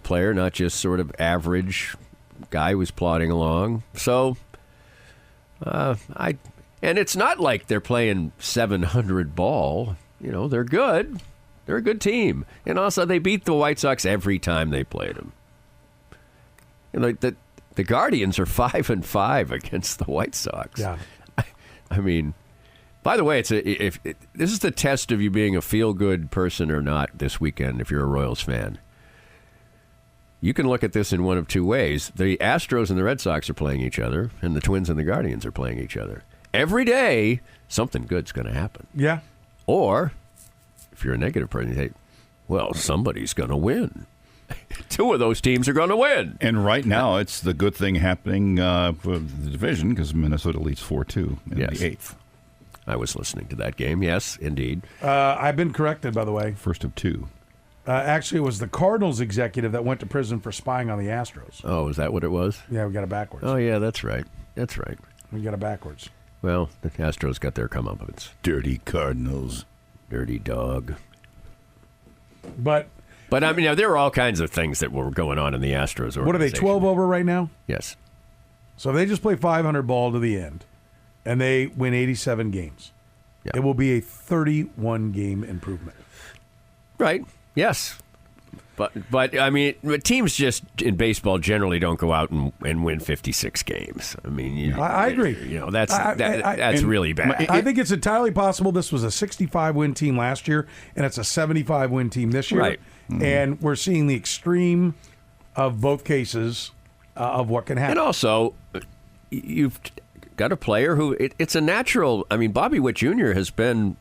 player, not just sort of average guy who's plodding along. So, and it's not like they're playing 700 ball. They're good. They're a good team. And also, they beat the White Sox every time they played them. The Guardians are 5-5 against the White Sox. Yeah. I mean, by the way, this is the test of you being a feel-good person or not this weekend if you're a Royals fan. You can look at this in one of two ways. The Astros and the Red Sox are playing each other, and the Twins and the Guardians are playing each other. Every day, something good's going to happen. Yeah. Or, if you're a negative person, you say, well, somebody's going to win. Two of those teams are going to win. And right now, it's the good thing happening for the division because Minnesota leads 4-2 in the 8th. I was listening to that game. Yes, indeed. I've been corrected, by the way. First of two. Actually, it was the Cardinals executive that went to prison for spying on the Astros. Oh, is that what it was? Yeah, we got it backwards. Oh, yeah, that's right. That's right. We got it backwards. Well, the Astros got their comeuppance. Dirty Cardinals. Dirty dog. But I mean, there were all kinds of things that were going on in the Astros organization. What are they, 12 over right now? Yes. So they just play 500 ball to the end, and they win 87 games. Yeah. It will be a 31-game improvement. Right. Yes. But I mean, teams just in baseball generally don't go out and win 56 games. I mean, I agree. That's really bad. I think it's entirely possible this was a 65-win team last year, and it's a 75-win team this year. Right. Mm-hmm. And we're seeing the extreme of both cases of what can happen. And also, you've got a player who it's a natural. I mean, Bobby Witt Jr. has been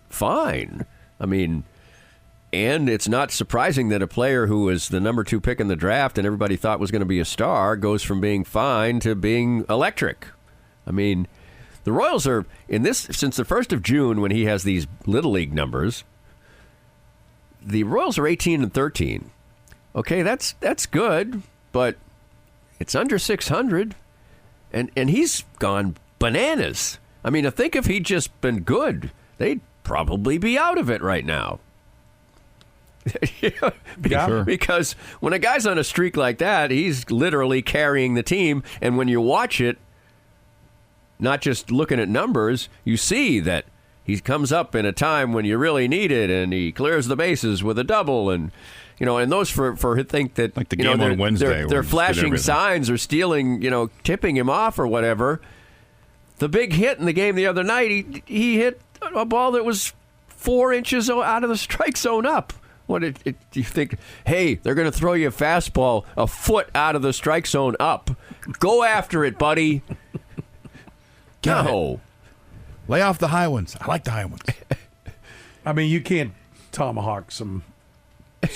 fine. I mean. And it's not surprising that a player who was the number 2 pick in the draft and everybody thought was going to be a star goes from being fine to being electric. I mean, the Royals are in this since the 1st of June when he has these Little League numbers. The Royals are 18-13. Okay, that's good, but it's under 600, and he's gone bananas. I mean, I think if he'd just been good, they'd probably be out of it right now. Yeah. Because when a guy's on a streak like that, he's literally carrying the team. And when you watch it, not just looking at numbers, you see that he comes up in a time when you really need it, and he clears the bases with a double. And and those for think that like the game on Wednesday, they're flashing signs or stealing, tipping him off or whatever. The big hit in the game the other night, he hit a ball that was 4 inches out of the strike zone up. What do you think? Hey, they're going to throw you a fastball a foot out of the strike zone up. Go after it, buddy. Go. Lay off the high ones. I like the high ones. I mean, you can't tomahawk some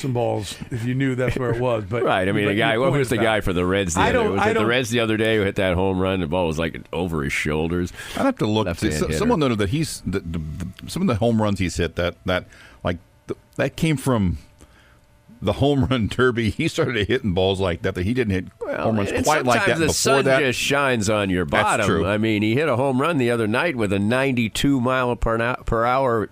balls if you knew that's where it was. But right. I mean, the guy. What was the guy for the Reds? The Reds the other day who hit that home run? The ball was like over his shoulders. I'd have to look. Someone noted that he's some of the home runs he's hit that came from the home run derby. He started hitting balls like that he didn't hit home runs quite like that before that. The sun just shines on your bottom. That's true. I mean, he hit a home run the other night with a 92 mile per hour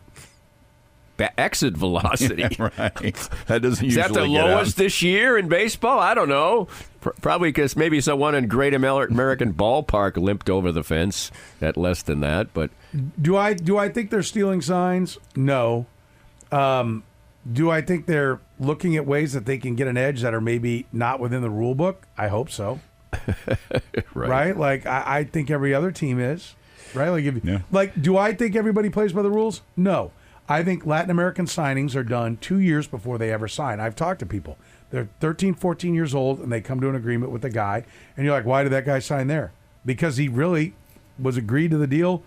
exit velocity. Yeah, right. That doesn't usually Is that the lowest this year in baseball? I don't know. Probably because maybe someone in Great American Ballpark limped over the fence at less than that. But do I think they're stealing signs? No. Do I think they're looking at ways that they can get an edge that are maybe not within the rule book? I hope so. Right? Like, I think every other team is. Right? Like, do I think everybody plays by the rules? No. I think Latin American signings are done 2 years before they ever sign. I've talked to people. They're 13, 14 years old, and they come to an agreement with the guy. And you're like, why did that guy sign there? Because he really was agreed to the deal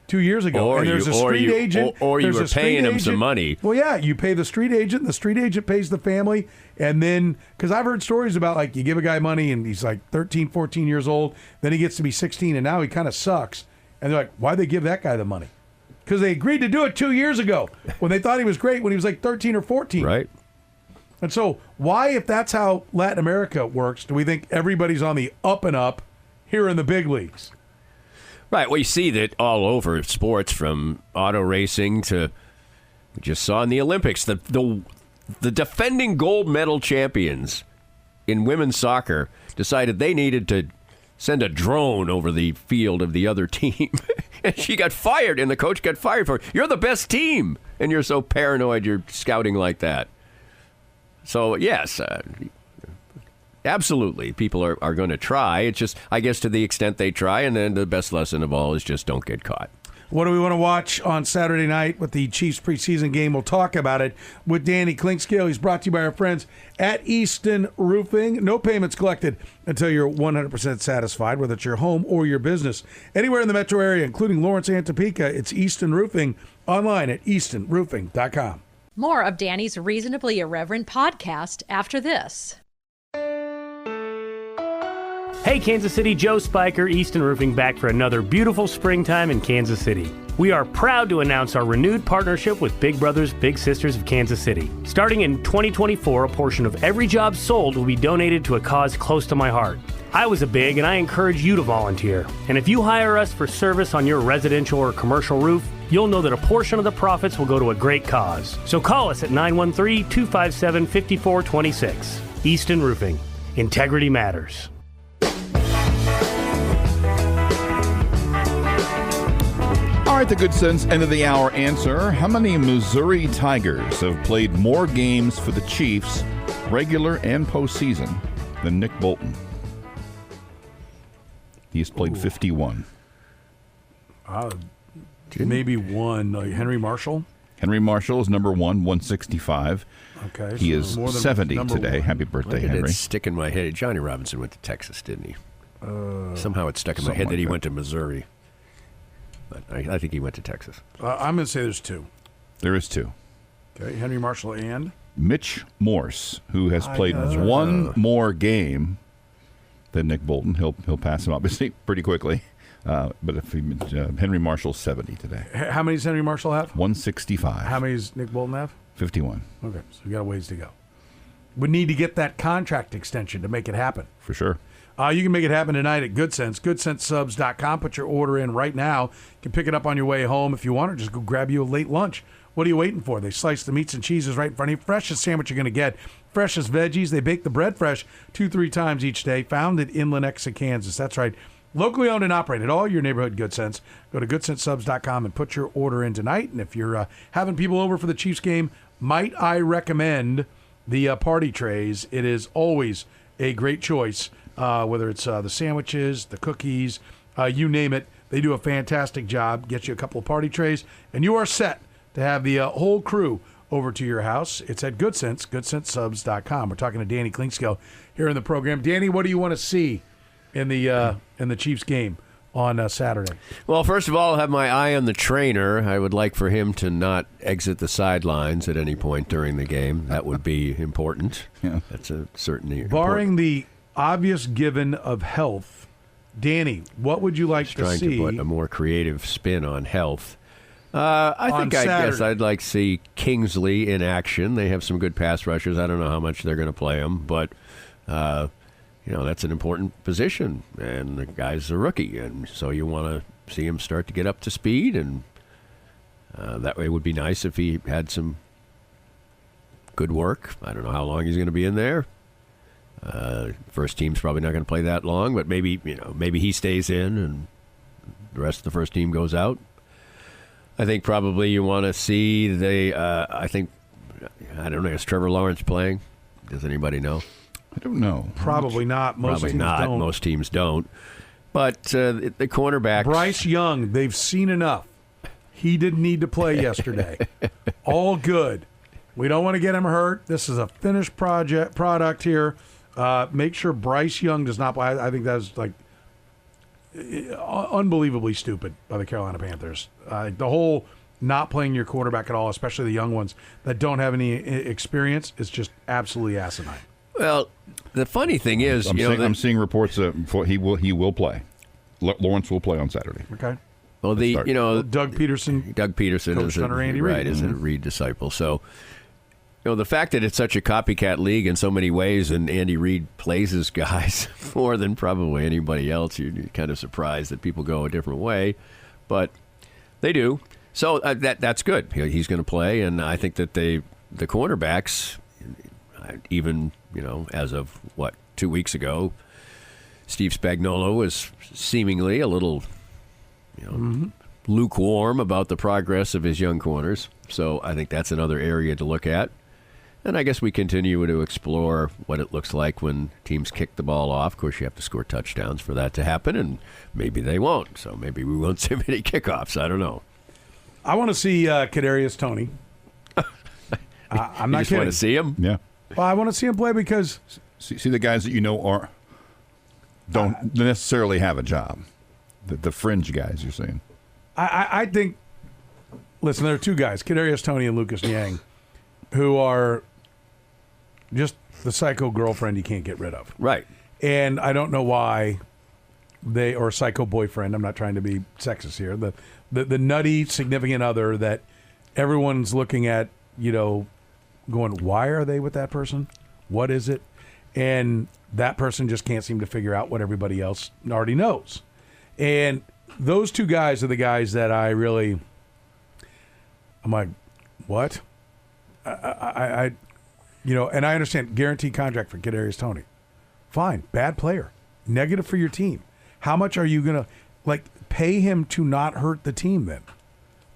2 years ago. Or and there's a street agent. Or you were paying him some money. Well, yeah, you pay the street agent, and the street agent pays the family. And then, because I've heard stories about, like, you give a guy money, and he's like 13, 14 years old. Then he gets to be 16, and now he kind of sucks. And they're like, why'd they give that guy the money? Because they agreed to do it 2 years ago when they thought he was great when he was like 13 or 14. Right. And so why, if that's how Latin America works, do we think everybody's on the up and up here in the big leagues? Right. Well, you see that all over sports, from auto racing to, we just saw in the Olympics, the defending gold medal champions in women's soccer decided they needed to send a drone over the field of the other team. And she got fired, and the coach got fired for it. You're the best team, and you're so paranoid you're scouting like that. So, yes, absolutely, people are going to try. It's just, I guess, to the extent they try, and then the best lesson of all is just don't get caught. What do we want to watch on Saturday night with the Chiefs preseason game? We'll talk about it with Danny Klinkscale. He's brought to you by our friends at Easton Roofing. No payments collected until you're 100% satisfied, whether it's your home or your business. Anywhere in the metro area, including Lawrence and Topeka, it's Easton Roofing. Online at eastonroofing.com. More of Danny's Reasonably Irreverent podcast after this. Hey Kansas City, Joe Spiker, Easton Roofing, back for another beautiful springtime in Kansas City. We are proud to announce our renewed partnership with Big Brothers Big Sisters of Kansas City. Starting in 2024, a portion of every job sold will be donated to a cause close to my heart. I was a big, and I encourage you to volunteer. And if you hire us for service on your residential or commercial roof, you'll know that a portion of the profits will go to a great cause. So call us at 913-257-5426. Easton Roofing. Integrity matters. All right, the Good Sense end of the hour answer. How many Missouri Tigers have played more games for the Chiefs, regular and postseason, than Nick Bolton? He's played 51. Maybe one. Henry Marshall? Henry Marshall is number 165. Okay. He so is more than 70 number today. one. Happy birthday, Why did Henry. it stick in my head? Johnny Robinson went to Texas, didn't he? Somehow it stuck in my head that he went to Missouri. But I think he went to Texas. I'm going to say there's two. There is two. Okay, Henry Marshall and? Mitch Morse, who has played one more game than Nick Bolton. He'll pass him obviously pretty quickly. But if Henry Marshall's 70 today. How many does Henry Marshall have? 165. How many does Nick Bolton have? 51. Okay, so we got a ways to go. We need to get that contract extension to make it happen. For sure. You can make it happen tonight at Good Sense, goodsensesubs.com. Put your order in right now. You can pick it up on your way home if you want, or just go grab you a late lunch. What are you waiting for? They slice the meats and cheeses right in front of you. Freshest sandwich you're going to get. Freshest veggies. They bake the bread fresh 2-3 times each day. Found in Lenexa, Kansas. That's right. Locally owned and operated. All your neighborhood Good Sense. Go to goodsensesubs.com and put your order in tonight. And if you're having people over for the Chiefs game, might I recommend the party trays? It is always a great choice. Whether it's the sandwiches, the cookies, you name it. They do a fantastic job. Get you a couple of party trays, and you are set to have the whole crew over to your house. It's at Good Sense, goodsensesubs.com. We're talking to Danny Klinkscale here in the program. Danny, what do you want to see in the Chiefs game on Saturday? Well, first of all, I'll have my eye on the trainer. I would like for him to not exit the sidelines at any point during the game. That would be important. Yeah. That's a certainly Barring the obvious given of health, Danny, what would you like to trying see? to put a more creative spin on health. I guess I'd like to see Kingsley in action. They have some good pass rushers. I don't know how much they're going to play him, but that's an important position, and the guy's a rookie, and so you want to see him start to get up to speed, and that way it would be nice if he had some good work. I don't know how long he's going to be in there. First team's probably not going to play that long, but maybe he stays in and the rest of the first team goes out. I think probably you want to see I don't know, is Trevor Lawrence playing? Does anybody know? I don't know. Probably not. Most teams don't. Most teams don't. But the cornerbacks. Bryce Young, they've seen enough. He didn't need to play yesterday. All good. We don't want to get him hurt. This is a finished product here. Make sure Bryce Young does not play. I think that's unbelievably stupid by the Carolina Panthers. The whole not playing your quarterback at all, especially the young ones that don't have any experience, is just absolutely asinine. Well, the funny thing is, I'm seeing reports that he will play. Lawrence will play on Saturday. Okay. Well, Doug Peterson. Coached under Andy Reid. Is a Reid disciple. So, the fact that it's such a copycat league in so many ways, and Andy Reid plays his guys more than probably anybody else, you're kind of surprised that people go a different way, but they do. So that's good. He's going to play, and I think that the cornerbacks, Even, as of, 2 weeks ago, Steve Spagnuolo was seemingly a little, lukewarm about the progress of his young corners. So I think that's another area to look at. And I guess we continue to explore what it looks like when teams kick the ball off. Of course, you have to score touchdowns for that to happen, and maybe they won't. So maybe we won't see many kickoffs. I don't know. I want to see Kadarius Toney. I'm not just kidding. Want to see him? Yeah. Well, I want to see him play because See the guys that don't necessarily have a job. The fringe guys you're saying. I think. Listen, there are two guys, Kadarius Toney and Lucas Niang, who are just the psycho girlfriend you can't get rid of. Right. And I don't know why or psycho boyfriend. I'm not trying to be sexist here. The nutty significant other that everyone's looking at, going, why are they with that person? What is it? And that person just can't seem to figure out what everybody else already knows. And those two guys are the guys that I'm like, what? And I understand guaranteed contract for Kadarius Toney. Fine, bad player, negative for your team. How much are you gonna pay him to not hurt the team? Then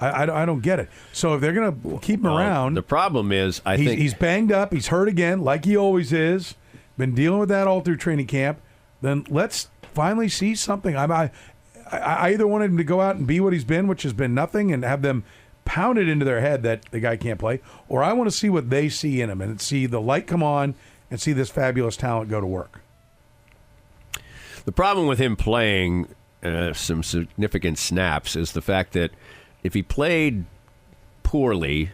I don't get it. So if they're gonna keep him around, the problem is I think he's banged up. He's hurt again, like he always is. Been dealing with that all through training camp. Then let's finally see something. I either wanted him to go out and be what he's been, which has been nothing, and have them pound it into their head that the guy can't play, or I want to see what they see in him and see the light come on and see this fabulous talent go to work. the problem with him playing some significant snaps is the fact that if he played poorly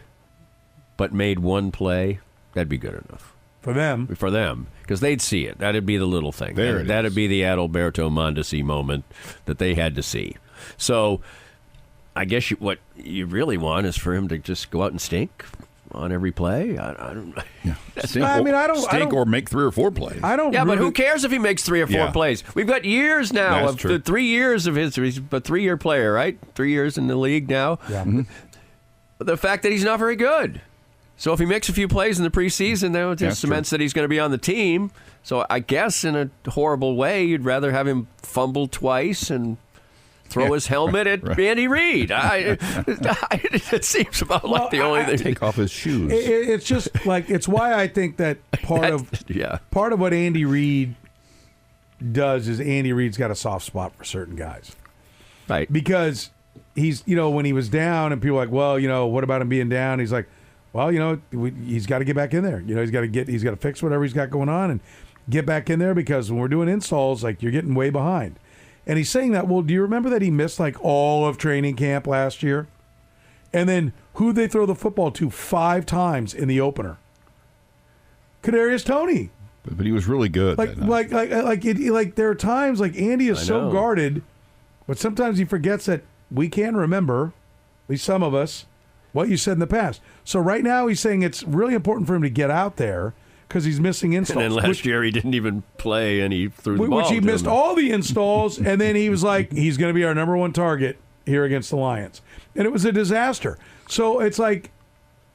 but made one play, that'd be good enough. For them, because they'd see it. That'd be the little thing. That'd be the Adalberto Mondesi moment that they had to see. So I guess what you really want is for him to just go out and stink on every play. I don't. Yeah. Stink or make 3 or 4 plays. I don't. Yeah, really, but who cares if he makes 3 or 4 plays? We've got years now That's of true. the 3 years of his. He's a 3-year player, right? 3 years in the league now. Yeah. Mm-hmm. But the fact that he's not very good. So if he makes a few plays in the preseason, that just cements that he's going to be on the team. So I guess in a horrible way, you'd rather have him fumble twice and throw his helmet at Andy Reid. It seems about like the only thing. Take off his shoes. It's just like it's why I think that part of what Andy Reid does is Andy Reid's got a soft spot for certain guys, Right. because he's when he was down and people are like, well, what about him being down? He's like, well, he's got to get back in there. He's got to fix whatever he's got going on and get back in there, because when we're doing installs, like, you're getting way behind. And he's saying that. Well, do you remember that he missed like all of training camp last year? And then who they throw the football to 5 times in the opener? Kadarius Toney. But he was really good. Like there are times like Andy is so guarded, but sometimes he forgets that we can remember, at least some of us, what you said in the past. So right now he's saying it's really important for him to get out there because he's missing installs. And then last year he didn't even play and he threw the ball. Which he to missed him. all the installs, and then he was like, he's going to be our number 1 target here against the Lions. And it was a disaster. So it's like,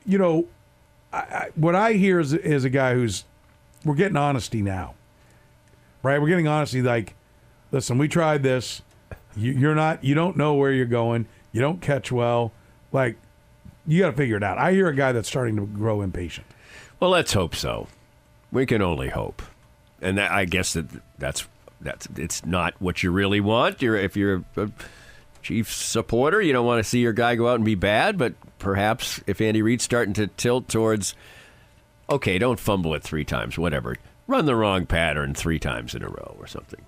what I hear is a guy we're getting honesty now. Right? We're getting honesty like, listen, we tried this. You don't know where you're going. You don't catch well. Like, you got to figure it out. I hear a guy that's starting to grow impatient. Well, let's hope so. We can only hope. And I guess that's it's not what you really want. If you're a Chiefs supporter, you don't want to see your guy go out and be bad, but perhaps if Andy Reid's starting to tilt towards, okay, don't fumble it 3 times, whatever. Run the wrong pattern 3 times in a row or something,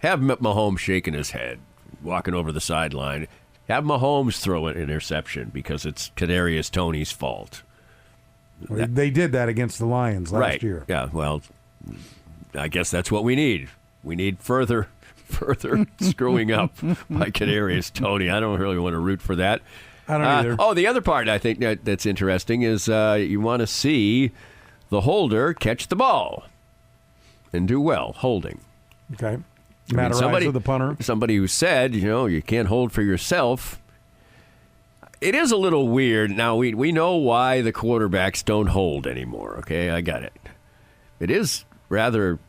Have Mahomes shaking his head, walking over the sideline. Have Mahomes throw an interception because it's Kadarius Toney's fault. They did that against the Lions last year. Yeah, well, I guess that's what we need. We need further screwing up by Kadarius Toney. I don't really want to root for that. I don't either. Oh, the other part I think that's interesting is you want to see the holder catch the ball and do well holding. Okay. Matarizer, the punter. Somebody who said, you can't hold for yourself. It is a little weird. Now, we know why the quarterbacks don't hold anymore, okay? I got it. It is rather